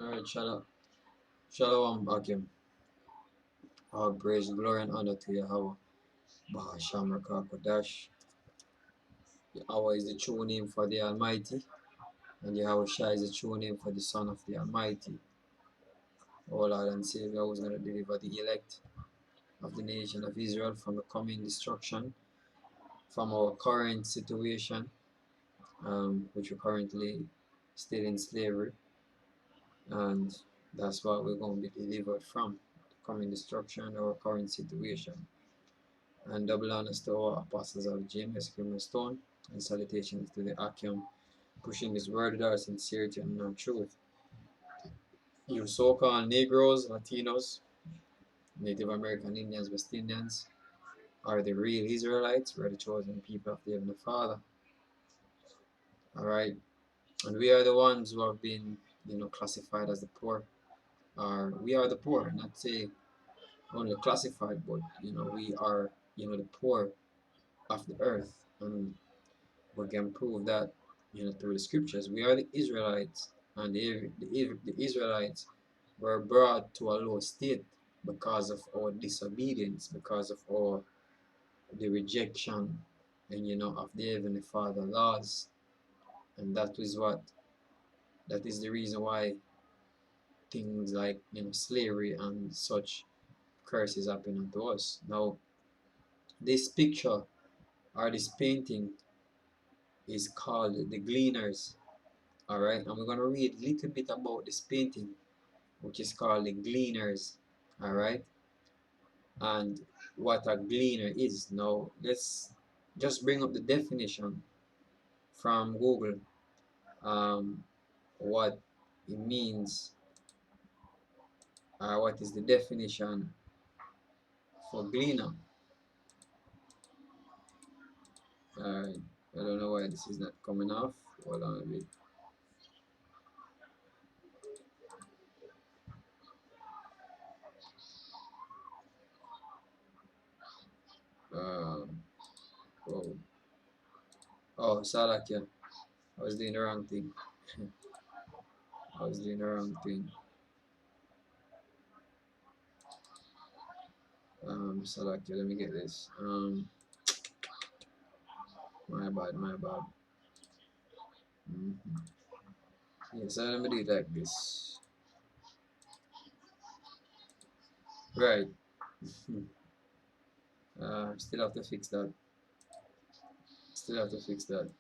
Alright, Shalom, Akim. All praise, glory, and honor to Yahweh. Bahasham Rakakwadash. Yahweh is the true name for the Almighty, and Yahweh Shai is the true name for the Son of the Almighty. O Lord and Savior, who is going to deliver the elect of the nation of Israel from the coming destruction, from our current situation, which we're currently still in slavery, and that's what we're going to be delivered from, the coming destruction, our current situation. And double honors to our apostles of James, Stone, and salutations to the Akim, pushing his word with our sincerity and our truth. You so-called Negroes, Latinos, Native American Indians, West Indians, are the real Israelites. We're the chosen people of the Heavenly Father. Alright? And we are the ones who have been, classified as the poor. We are the poor, not say only classified, but we are, the poor of the earth. And we can prove that, through the scriptures. We are the Israelites, and the Israelites were brought to a low state because of our disobedience, because of the rejection, and of the Heavenly Father laws, and that is the reason why things like slavery and such curses happen unto us. Now, this picture or this painting is called the Gleaners. Alright, and we're going to read a little bit about this painting, which is called the Gleaners. Alright, and what a gleaner is. Now, let's just bring up the definition from Google, what it means, what is the definition for gleaner. Alright, I don't know why this is not coming off. Hold on a bit. Oh, oh, Salakia. I was doing the wrong thing. I was doing the wrong thing. Salakia, let me get this. My bad, my bad. Yeah, so let me do it like this. Right. Still have to fix that. Still have to fix that.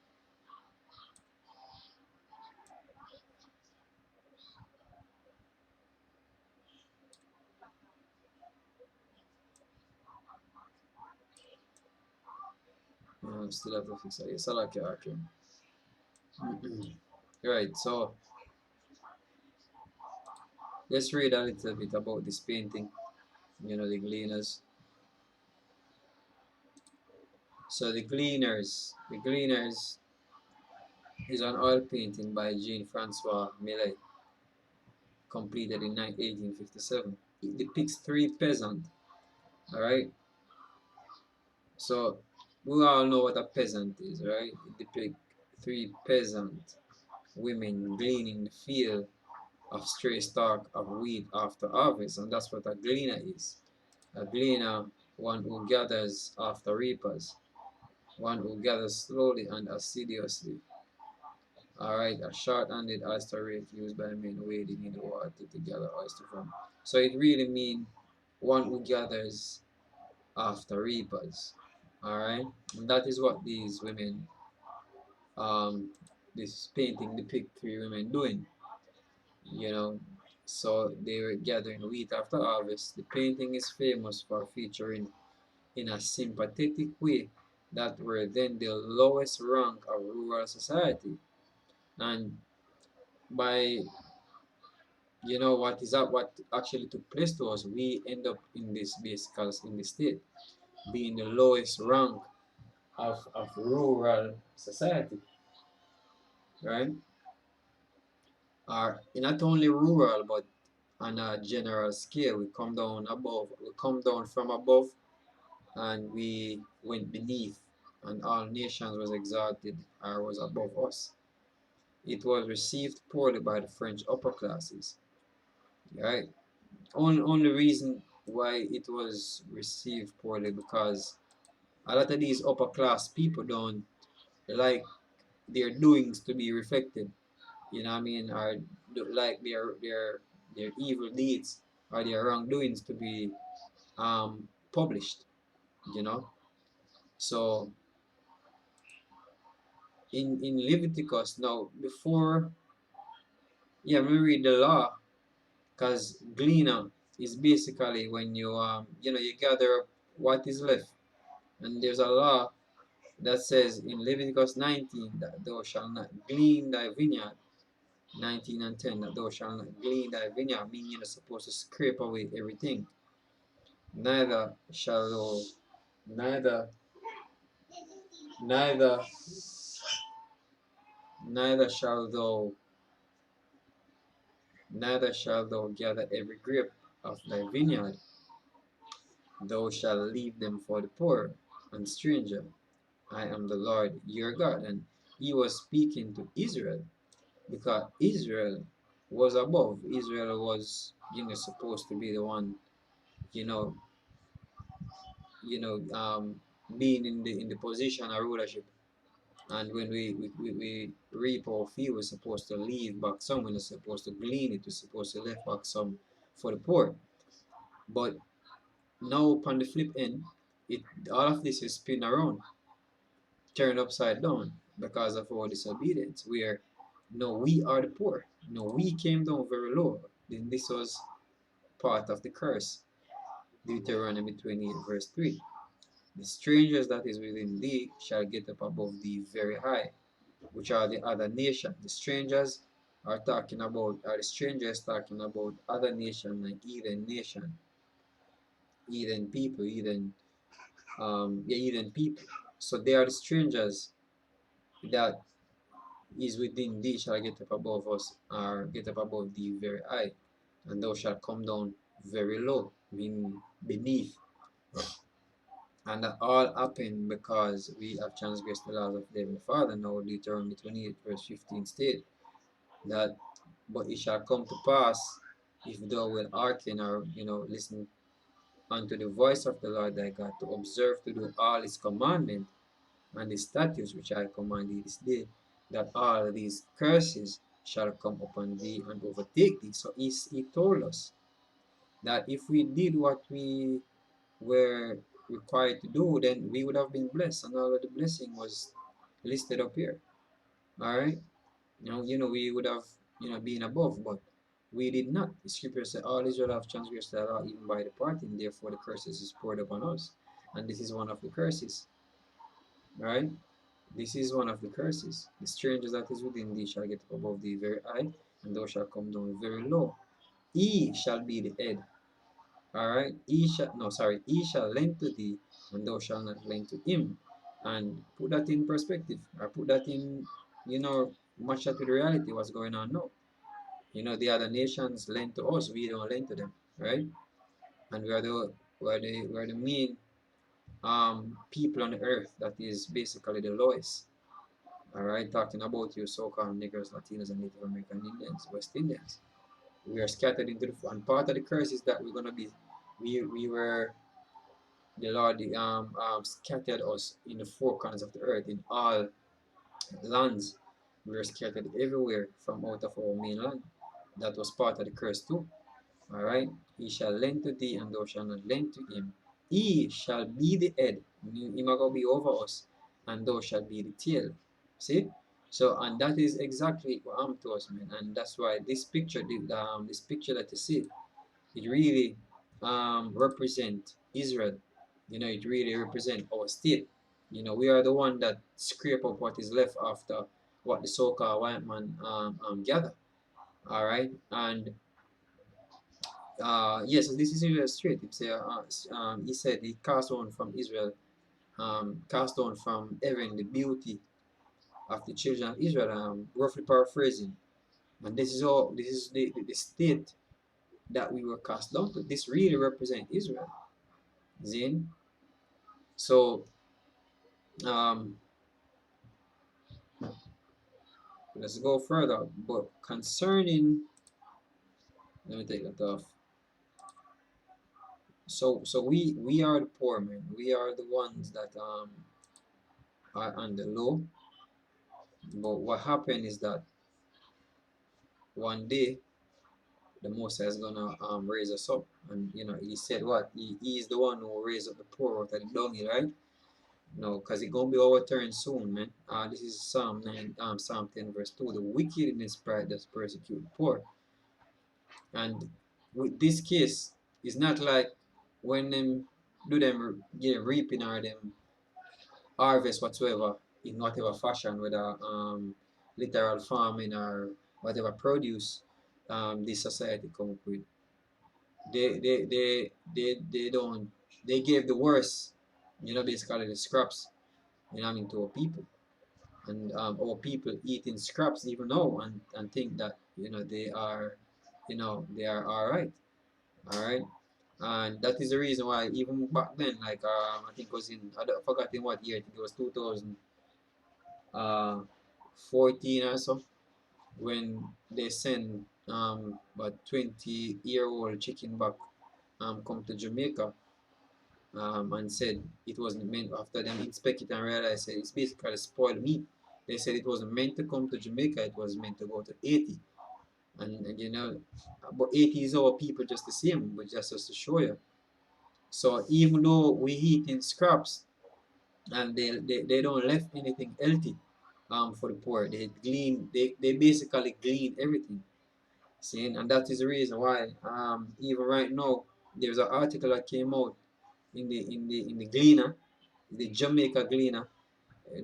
Still have to fix that. Yes, I like it, okay. Right, so let's read a little bit about this painting, the Gleaners. So the Gleaners is an oil painting by Jean-Francois Millet, completed in 1857. It depicts three peasants, alright? So we all know what a peasant is, right? It depicts three peasant women gleaning the field of stray stalk of wheat after harvest, and that's what a gleaner is. A gleaner, one who gathers after reapers, one who gathers slowly and assiduously. Alright, a short-handed oyster rake used by men wading in the water to gather oyster from. So it really means one who gathers after reapers. Alright, and that is what these women, this painting depict three women doing. So they were gathering wheat after harvest. The painting is famous for featuring in a sympathetic way that were then the lowest rank of rural society. And by what actually took place to us, we end up in this basically in the state, being the lowest rank of rural society, right? Are not only rural but on a general scale. We come down from above, and we went beneath, and all nations was exalted or was above us. It was received poorly by the French upper classes. right? Only reason why it was received poorly because a lot of these upper class people don't like their doings to be reflected, you know what I mean, or like their evil deeds or their wrongdoings to be published, you know. So in Leviticus now, before, yeah, we read the law, because gleaner is basically when you you gather up what is left, and there's a law that says in Leviticus 19 that thou shalt not glean thy vineyard. 19 and 10, that thou shalt not glean thy vineyard, meaning you're not supposed to scrape away everything. Neither shall thou, neither, neither, neither shall thou, neither shall thou gather every grape of thy vineyard. Thou shalt leave them for the poor and stranger. I am the Lord your God. And he was speaking to Israel because Israel was above. Israel was, supposed to be the one, you know, you know, um, being in the position of rulership. And when we reap our field, we're supposed to leave back some. We're not supposed to glean it. We're supposed to leave back some for the poor. But now, upon the flip end, it all of this is spin around, turned upside down because of our disobedience. Where no, we are the poor. No, we came down very low. Then this was part of the curse. Deuteronomy 28, verse 3. The strangers that is within thee shall get up above thee very high, which are the other nation. The strangers are the strangers talking about other nation, like heathen nation, heathen people, heathen people. So they are the strangers that is within thee shall get up above us, or get up above thee very high, and thou shalt come down very low, meaning beneath. And that all happened because we have transgressed the laws of the heavenly Father. Now Deuteronomy 28 verse 15 state that, but it shall come to pass, if thou wilt hearken, or listen unto the voice of the Lord thy God, to observe to do all his commandments and his statutes which I command thee this day, that all these curses shall come upon thee and overtake thee. So he told us that if we did what we were required to do, then we would have been blessed, and all of the blessing was listed up here. All right, we would have been above, but we did not. The scripture said, "All Israel have transgressed the law, even by departing; therefore the curses is poured upon us." And this is one of the curses. All right, this is one of the curses. The strangers that is within thee shall get up above thee very high, and thou shalt come down very low. He shall be the head. All right, he shall lend to thee, and thou shalt not lend to him. And put that in perspective, or put that in, match that with reality, what's going on now. The other nations lend to us, we don't lend to them, right? And we are the main people on the earth that is basically the lowest. All right, talking about you so-called niggers, Latinos, and Native American Indians, West Indians. We are scattered into and part of the curse is that we're gonna be, we were the Lord scattered us in the four corners of the earth, in all lands. We were scattered everywhere from out of our mainland. That was part of the curse too. All right. He shall lend to thee, and thou shalt not lend to him. He shall be the head. He will be over us, and thou shalt be the tail. See? So, and that is exactly what happened to us, man. And that's why this picture that you see, it really represent Israel. It really represent our state. We are the one that scrape up what is left after what the so-called white man gather. All right, and yes, this is Israel straight. He said he cast down from Israel, cast down from heaven the beauty of the children of Israel. Roughly paraphrasing, and this is all. This is the state that we were cast down to. This really represents Israel. Zin. So um, let's go further. But concerning Let me take that off. So we are the poor, man. We are the ones that are on the low. But what happened is that one day the Most High is gonna raise us up, and he said what he is the one who will raise up the poor out of the dunghill, right? No, because it's gonna be our turn soon, man. This is Psalm 10 verse 2. The wicked in his pride does persecute the poor, and with this case, it's not like when them do them get reaping or them harvest whatsoever in whatever fashion, whether literal farming or whatever produce this society come up with. They don't they gave the worst, basically the scraps, to our people. And our people eating scraps even now and think that they are all right. And that is the reason why even back then, like I think it was I forgot in what year. I think it was 2014 or so, when they sent about 20-year-old chicken back come to Jamaica, and said it wasn't meant, after them inspect it and realize it's basically spoiled meat. They said it wasn't meant to come to Jamaica, it was meant to go to Haiti. And but Haiti is our people just the same, but just to show you. So even though we eat in scraps, and they don't left anything healthy for the poor. They basically glean everything. See, and that is the reason why even right now there's an article that came out in the Gleaner, the Jamaica Gleaner.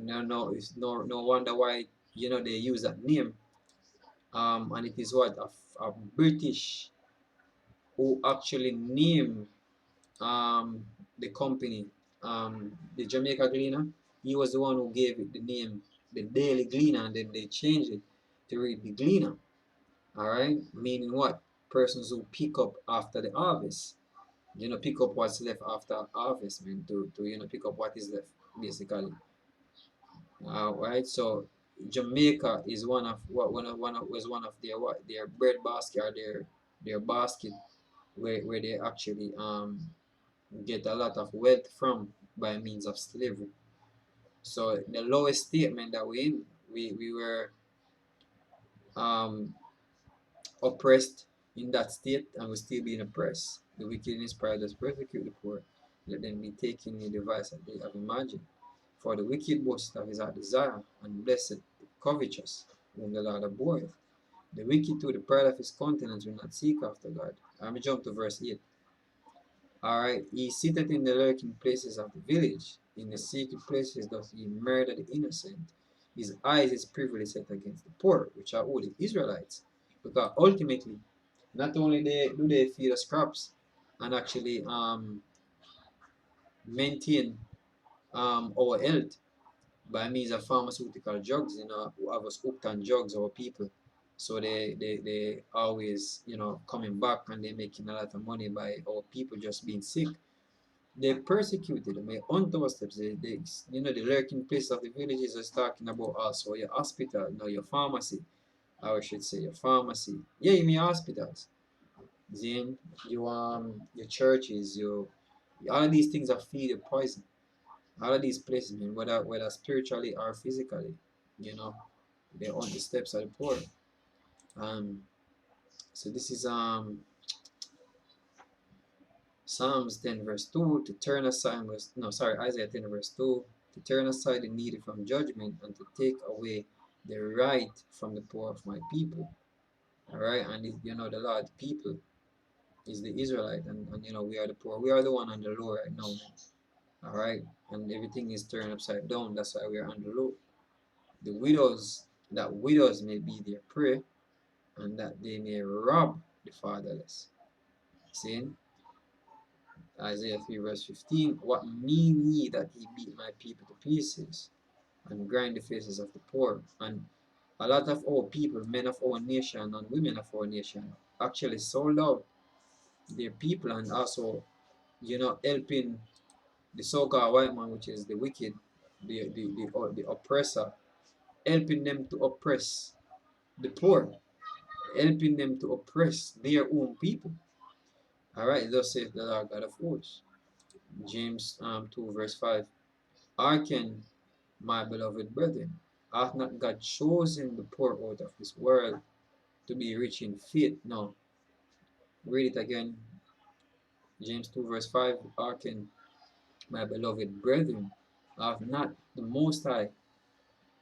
No, it's no wonder why they use that name. And it is what a British who actually named the company, the Jamaica Gleaner. He was the one who gave it the name, the Daily Gleaner, and then they changed it to read the Gleaner. All right, meaning what? Persons who pick up after the harvest. Pick up what's left after harvest, man. To pick up what is left, basically. All right, so Jamaica is was one of their bread basket, or their basket, where they actually get a lot of wealth from by means of slavery. So the lowest statement that we in, we were um, oppressed in that state, and we're still being oppressed. The wicked in his pride does persecute the poor. Let them be taken in the device that they have imagined. For the wicked boast of his heart desire, and blessed the covetous, whom the Lord abhorreth. The wicked to the pride of his countenance will not seek after God. I'm going to jump to verse 8. Alright, he sitteth in the lurking places of the village. In the secret places doth he murder the innocent. His eyes is privily set against the poor, which are all the Israelites. Because ultimately, not only do they feed us crops and actually maintain our health by means of pharmaceutical drugs, who have us hooked on drugs, our people. So they always, coming back, and they're making a lot of money by our people just being sick. They persecuted them, they hunt our steps. The lurking place of the villages is talking about also your hospital, your pharmacy. I should say your pharmacy. Yeah, you mean hospitals. Then your churches, all of these things are feed poison. All of these places, man, whether spiritually or physically, you know, they hunt the steps of the poor. Um, so this is Psalms 10 verse 2, to turn aside, no, sorry, Isaiah 10 verse 2, to turn aside the needy from judgment, and to take away the right from the poor of my people. All right, and the Lord people is the Israelite, and we are the poor. We are the one on the low right now, man. All right, and everything is turned upside down. That's why we are on the low. The widows, that widows may be their prey, and that they may rob the fatherless. See? Isaiah 3 verse 15, what mean ye that he beat my people to pieces and grind the faces of the poor? And a lot of our people, men of our nation and women of our nation, actually sold out their people, and also, helping the so-called white man, which is the wicked, the oppressor, helping them to oppress the poor. helping them to oppress their own people. All right, thus saith the Lord God of hosts. James 2 verse 5. Hearken, my beloved brethren, hath not God chosen the poor out of this world to be rich in faith? No, read it again. James 2 verse 5. Hearken, my beloved brethren, hath not the Most High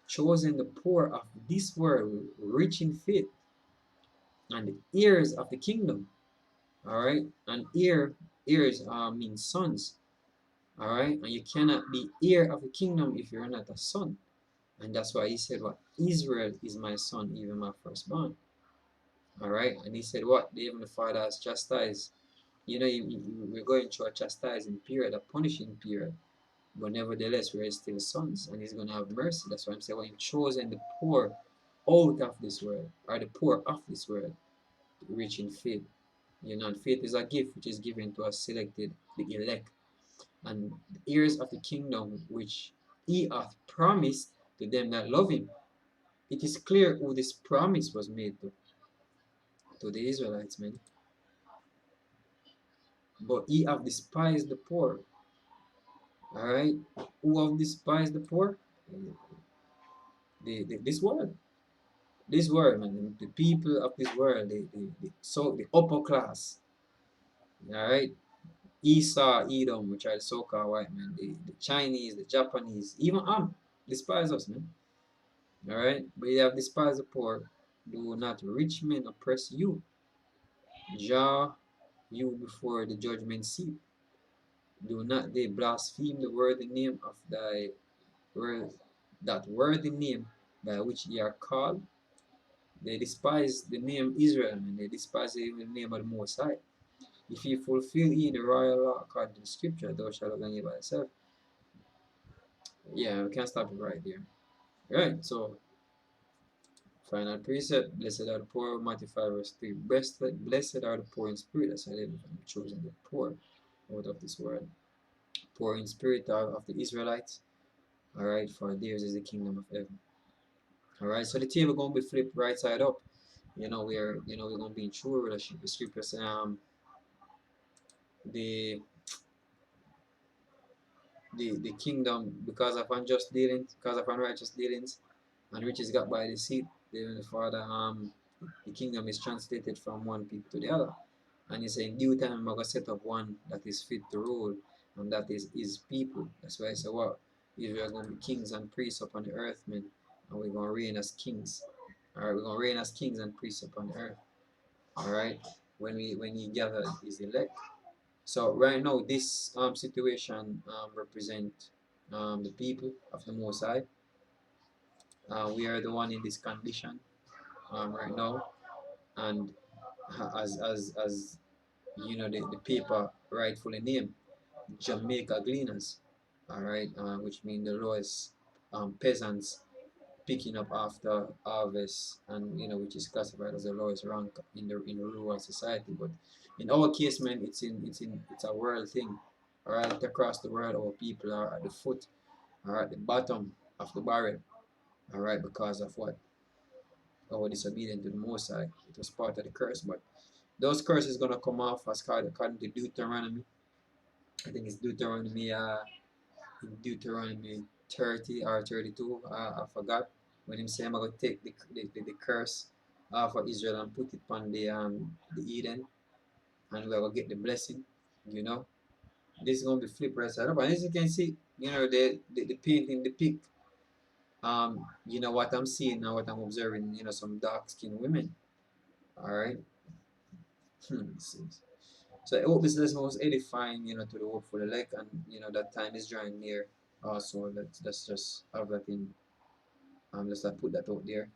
chosen the poor of this world rich in faith and the heirs of the kingdom? All right, and heirs means sons. All right, and you cannot be heir of the kingdom if you're not a son. And that's why he said, what? Israel is my son, even my firstborn. All right. And he said, what? The Heavenly Father has chastised. You know, we're going through a chastising period, a punishing period. But nevertheless, we're still sons, and he's going to have mercy. That's why I'm saying, when he's chosen the poor out of this world, or the poor of this world, rich in faith. You know, and faith is a gift which is given to us selected, the elect, and the heirs of the kingdom which he hath promised to them that love him. It is clear who this promise was made to the Israelites, man. But ye have despised the poor. Alright? Who have despised the poor? This world. This world, man. The people of this world, the upper class. Alright? Esau, Edom, which are the so-called white men, the Chinese, the Japanese, even despise us, man. Alright? But ye have despised the poor. Do not rich men oppress you? Jar you before the judgment seat. Do not they blaspheme the worthy name of thy word, that worthy name by which ye are called? They despise the name Israel, and they despise the name of the Most High. If ye fulfill ye the royal law according to the scripture, thou shalt love thy neighbor thyself. Yeah, we can stop it right there. Right, so final precept, blessed are the poor, Matthew 5 verse 3. Blessed are the poor in spirit, as I live and chosen the poor out of this world. Poor in spirit are of the Israelites. Alright, for theirs is the kingdom of heaven. Alright, so the table gonna be flipped right side up. We're gonna be in true relationship. The scripture say the the kingdom, because of unjust dealings, because of unrighteous dealings, and riches got by deceit, the Father the kingdom is translated from one people to the other. And he said, in due time I'm gonna set up one that is fit to rule, and that is his people. That's why I say, what? Israel are gonna be kings and priests upon the earth, man. And we're gonna reign as kings. Alright, we're gonna reign as kings and priests upon the earth. Alright? When he gathered his elect. So right now this situation represent the people of the Most High. We are the one in this condition right now, and as you know, the paper rightfully named Jamaica Gleaners, all right, which means the lowest peasants picking up after harvest, and you know, which is classified as the lowest rank in the rural society. But in our case, man, it's a world thing. All right, across the world, our people are at the foot, or at the bottom of the barrel. All right, because of what? Our disobedience to the Most High. It was part of the curse, but those curses gonna come off as according to Deuteronomy. I think it's Deuteronomy 30 or 32. I forgot when him say I'm gonna take the curse off of Israel and put it on the Eden, and we're gonna get the blessing. You know, this is gonna be flipped right side up. And as you can see, you know, the painting depict you know, what I'm seeing and what I'm observing, you know, some dark skinned women. Alright. So I hope this lesson was edifying, you know, to the hopeful elect, and you know that time is drawing near. Also, let's just have that in. Let's put that out there.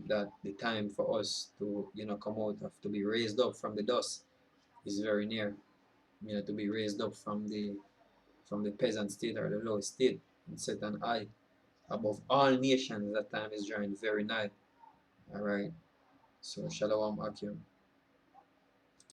That the time for us to, you know, come out of, to be raised up from the dust is very near. You know, to be raised up from the peasant state or the low state and set an eye above all nations. That time is drawing very nigh. All right. So shalom, Akim.